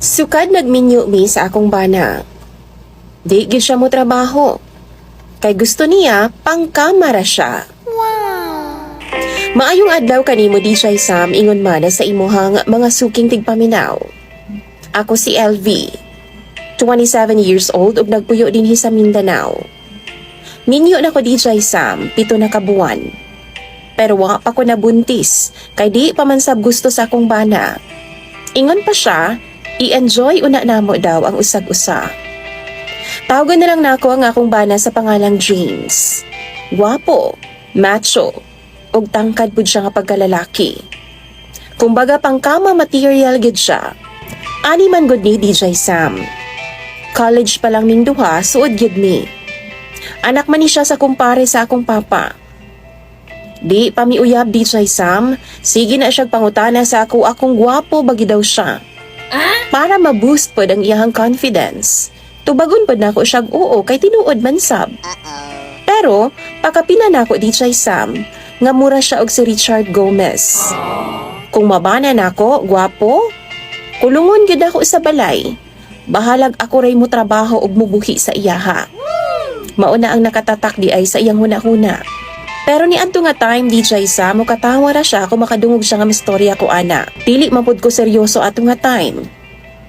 Sukad nagminyo mi sa akong bana. Di gyud siya mo trabaho. Kay gusto niya, pangkamara siya. Maayong adlaw kanimo DJ Sam, ingon mana sa imuhang mga suking tigpaminaw. Ako si LV, 27 years old ug nagpuyo dinhi sa Mindanao. Minyo na ko DJ Sam, 7 na kabuwan. Pero wa pa ko nabuntis, kay di pa man sab gusto sa akong bana. Ingon pa siya, i-enjoy una namo daw ang usag-usa. Tawagan na lang nako ang akong bana sa pangalang James. Guwapo, macho, ug tangkad pud siya nga pagkalalaki. Kumbaga pangkama material gid siya. Ani man gud ni DJ Sam. College pa lang ning duha, suod gid ni. Anak man ni siya sa kumpare sa akong papa. Di pa miuyab DJ Sam, sige na siya pangutana sa akong guwapo bagi daw siya. Para ma-boost pod ang iyahang confidence. Tubagon pod nako siya oo kay tinuod man sab. Pero pakapina nako DJ Sam, nga mura siya og si Richard Gomez. Kung mabana nako, guwapo, kulungon gyud ako sa balay. Bahalag ako ray mo trabaho og mubuhi sa iyaha. Mauna ang nakatatak di ay sa iyang huna-huna. Pero ni adto nga time DJ Sam, mukatawa ra siya kung makadungog siya nga mistorya ko ana. Dili mapud ko seryoso ato nga time.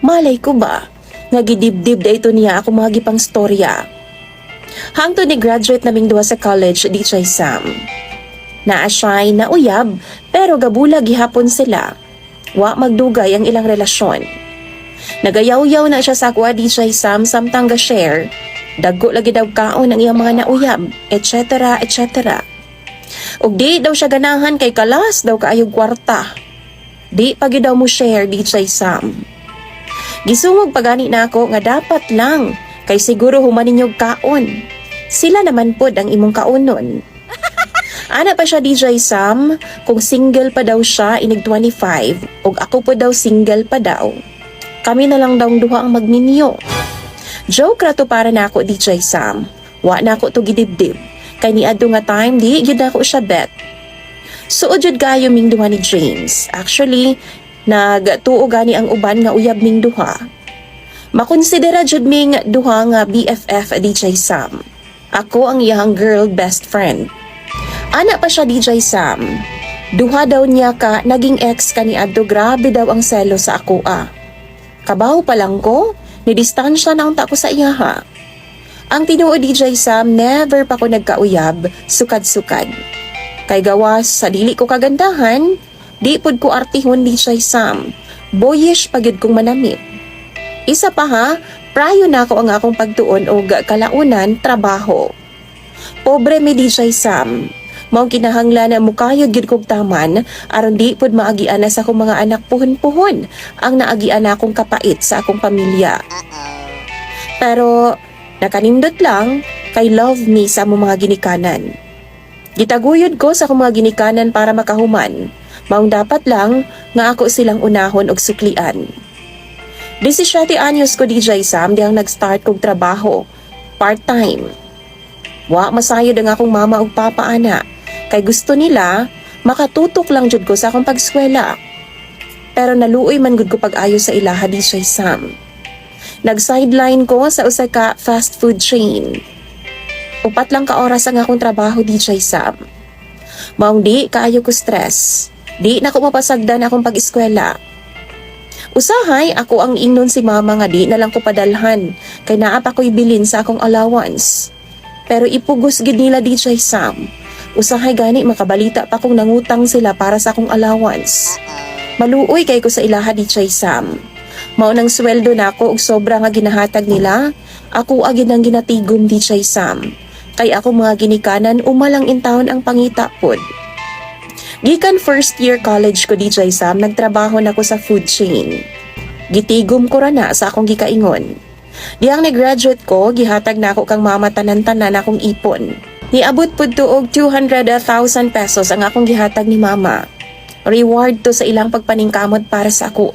Malay ko ba nga gidibdib da ito niya ako mga gipang storya. Hangtod ni graduate naming duha sa college DJ Sam. Naa siya'y nauyab pero gabulag gihapon sila. Wa magdugay ang ilang relasyon. Nagayaw-yaw na siya sa akwa DJ Sam samtang ga-share. Daggo lagi daw kaon ang iyang mga nauyab, etc. etc. Ug di daw siya ganahan kay kalas daw kaayog kwarta. Di pa gyud daw mo share DJ Sam. Gisungog pagani nako nga dapat lang kay siguro humaninyog kaon. Sila naman pod ang imong kaonon. Ana pa siya DJ Sam, kung single pa daw siya inig 25 ug ako po daw single pa daw. Kami na lang daw duha ang magminyo. Joke ra to para nako DJ Sam. Wa nako to gidibdib. Kay niadto nga time di gyud nako siya bet. Suod jud kayo ming duha ni James. Actually, nagtuo gani ang uban nga uyab ming duha. Makonsidera jud ming duha nga BFF DJ Sam. Ako ang iyang girl best friend. Ana pa siya DJ Sam. Duha daw niya ka naging ex kaniadto, grabe daw ang selo sa ako Kabaw pa lang ko, nidistansya na unta ko sa iyaha. Ang tinuod DJ Sam, never pa ko nagkauyab, sukad-sukad. Kay gawas sa dili ko kagandahan, di pod ko artihon DJ Sam. Boyish pagid kong manamit. Isa pa ha, prayo na ako ang akong pagtuon o kalaunan, trabaho. Pobre mi DJ Sam. Maong kinahanglan na mukayod gid kog taman aron di pud maagian na sa akong mga anak puhon-puhon ang naagian na akong kapait sa akong pamilya. Pero nakanindot lang kay love me sa among mga ginikanan. Gitaguyod ko sa akong mga ginikanan para makahuman. Maong dapat lang nga ako silang unahon og suklian. 17 anyos ko DJ Sam diyang nag-start kog trabaho, part-time. Wa masayod ang akong mama ug papa ana. Kay gusto nila, makatutok lang jud ko sa akong pagskwela. Pero naluoy man gud ko pag-ayo sa ilaha DJ Sam. Nag-sideline ko sa usa ka fast food chain. 4 lang ka oras ang akong trabaho DJ Sam. Maong di kaayo ko stress. Di na ko mapasagdan akong pag-eskwela. Usahay ako ang ingnon si mama nga di na lang ko padalhan kay naa pa ko'y bilin sa akong allowance. Pero ipugos gid nila DJ Sam. Usahay gani makabalita pa kung nangutang sila para sa akong allowance. Maluoy kay ko sa ilaha DJ Sam. Mao nang sweldo nako og sobra nga ginahatag nila, ako agid ang ginatigom DJ Sam. Kay ako mga ginikanan umalang intawon ang pangita pod. Gikan first year college ko DJ Sam, nagtrabaho nako sa food chain. Gitigom ko ra na sa akong gikaingon. Diyang nag-graduate ko, gihatag na ako kang mama tanan-tanan akong ipon. Niabot pud to og 200,000 pesos ang akong gihatag ni mama. Reward to sa ilang pagpaningkamot para sa ako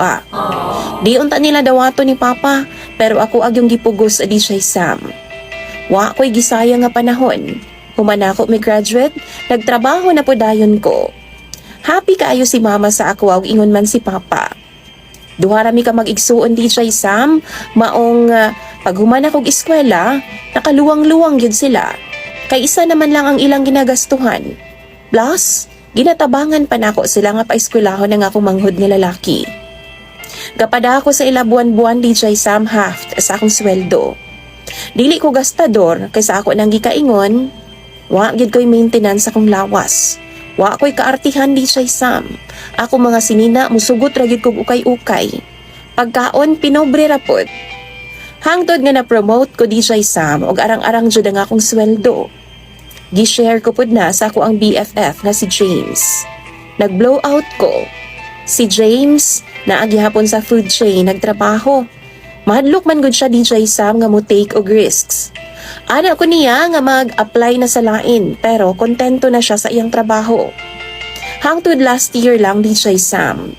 Di unta nila dawato ni papa, pero ako ag yung gipugos sa DJ Sam. Wa ko'y gisaya nga panahon. Human ako may graduate, nagtrabaho na po dayon ko. Happy kaayo si mama sa ako ug ingon man si papa. Duha rami ka mag-igsuon DJ Sam, maong paghuman akong eskwela, nakaluwang-luwang yun sila. Kay isa naman lang ang ilang ginagastuhan. Plus, ginatabangan pa nako sila nga paeskwelahon ng akong manghod nga lalaki. Gapada ako sa ila buwan-buwan DJ Sam half sa akong sweldo. Dili ko gastador kaysa ako nang gikaingon, wa gid ko'y maintenance akong lawas. Wa ko'y kaartihan DJ Sam. Ako mga sinina musugot ra gid kog ukay-ukay. Pagkaon pinobre ra pod. Hangtod nga na-promote ko DJ Sam og arang-arang jud ang akong sweldo. Gi-share ko pod na sa ako ang BFF na si James. Nag-blow out ko. Si James naagihapon sa food chain nagtrabaho. Mahadlok man gud siya DJ Sam nga mo take og risks. Ana ko niya nga mag-apply na sa lain pero kontento na siya sa iyang trabaho. Hangtod last year lang DJ Sam,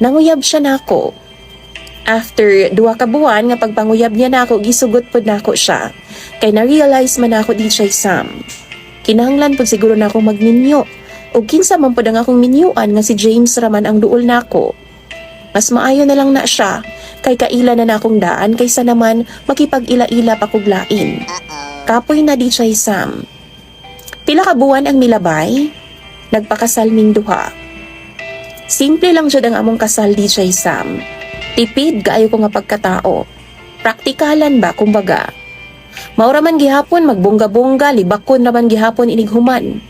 nanguyab siya nako. After 2 ka buwan nga pagpanguyab niya nako, gisugot pod nako siya. Kay na-realize man ako DJ Sam. Kinahanglan pod siguro nako magminyo. O kinsa man pod ang akong minyuan nga si James raman ang duol nako. Mas maayo na lang na siya kay kaila na akong daan kaysa naman makipag-ila-ila pa kog lain. Kapoy na DJ Sam. Pila ka buwan ang milabay, nagpakasal ming duha. Simple lang jud ang among kasal DJ Sam. Tipid kaayo ko nga pagkatao. Praktikalan ba kumbaga. Maura man gihapon magbongga-bongga, libakon naman gihapon inighuman.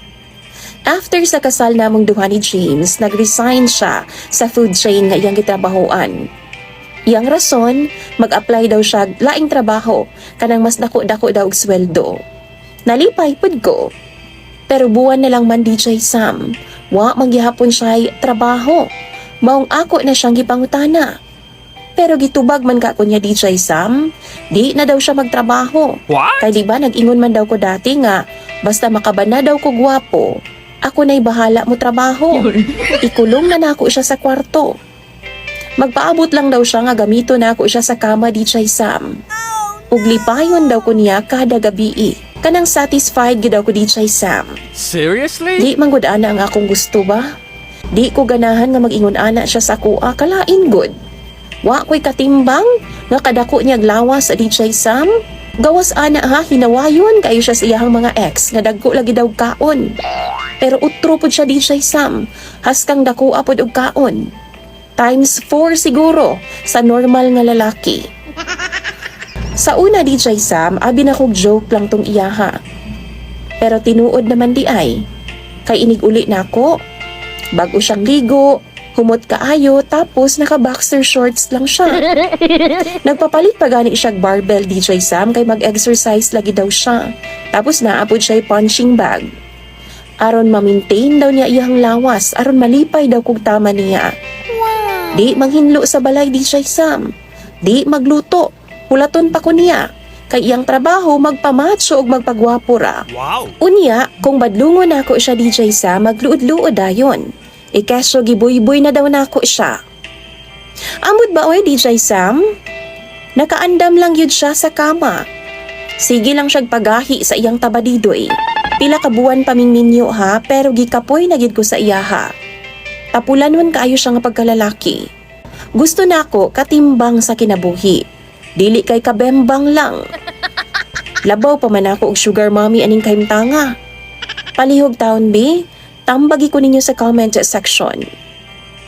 After sa kasal namong duha ni James, nag-resign siya sa food chain nga iyang gitrabahoan. Iyang rason, mag-apply daw siya laing trabaho kanang mas dako-dako daw og sweldo. Nalipay pud ko. Pero buwan na lang man DJ Sam, wa manggihapon siya trabaho. Maong ako na siyang gipangutana. Pero gitubag man ka ko niya DJ Sam, di na daw siya magtrabaho. What? Kay di ba nag-ingon man daw ko dati nga, basta makabana daw ko gwapo, ako na'y bahala mo trabaho. Ikulong na nako siya sa kwarto. Magpaabot lang daw siya nga gamito na ako siya sa kama DJ Sam. Ug lipayon daw ko niya kada gabi. Kanang satisfied gid daw ko DJ Sam. Seriously? Di man gud ana ang akong gusto ba? Di ko ganahan nga mag-ingon ana siya sa kuha kalain good. Wa ko'y katimbang nga kadako niya lawas sa DJ Sam. Gawas ana ha, hinawayon kayo siya sa iyang mga ex nga dagko lagi daw kaon. Pero utro pod siya DJ Sam, haskang dako apod og kaon. Times 4 siguro sa normal nga lalaki. Sa una DJ Sam, abi na kog joke lang tong iyaha. Pero tinuod naman di ay. Kay inig uli na ako. Bago siyang ligo, humot kaayo, tapos naka-boxer shorts lang siya. Nagpapalit pa gani siya barbell DJ Sam kay mag-exercise lagi daw siya. Tapos naapod siya punching bag. Aron ma-maintain daw niya iyang lawas, aron malipay daw kog tama niya. Di manghinlo sa balay DJ Sam. Di magluto. Pulaton pa ko niya. Kay iyang trabaho magpamatso og magpagwapo ra. Wow! Unya, kung badlungon ako siya DJ Sam, magluod-luod dayon. Ikeso gibuy-buy na daw nako siya. Amod ba oy DJ Sam? Nakaandam lang yun siya sa kama. Sige lang siyag pagahi sa iyang tabadidoy. Pila ka buwan pamingminyo ha, pero gikapoy na gid ko sa iyaha. Tapulanwan kaayo siya nga pagkalalaki. Gusto nako katimbang sa kinabuhi. Dili kay kabembang lang. Labaw pa man ako og sugar mommy aning kahimtanga. Palihog taon be, tambagi ko ninyo sa comment section.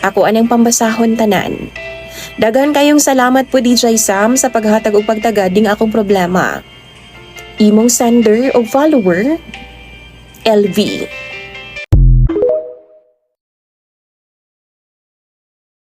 Ako anang pambasahon tanan. Daghan kayong salamat po DJ Sam sa paghatag og pagtagad ding akong problema. Imong sender o follower, LV.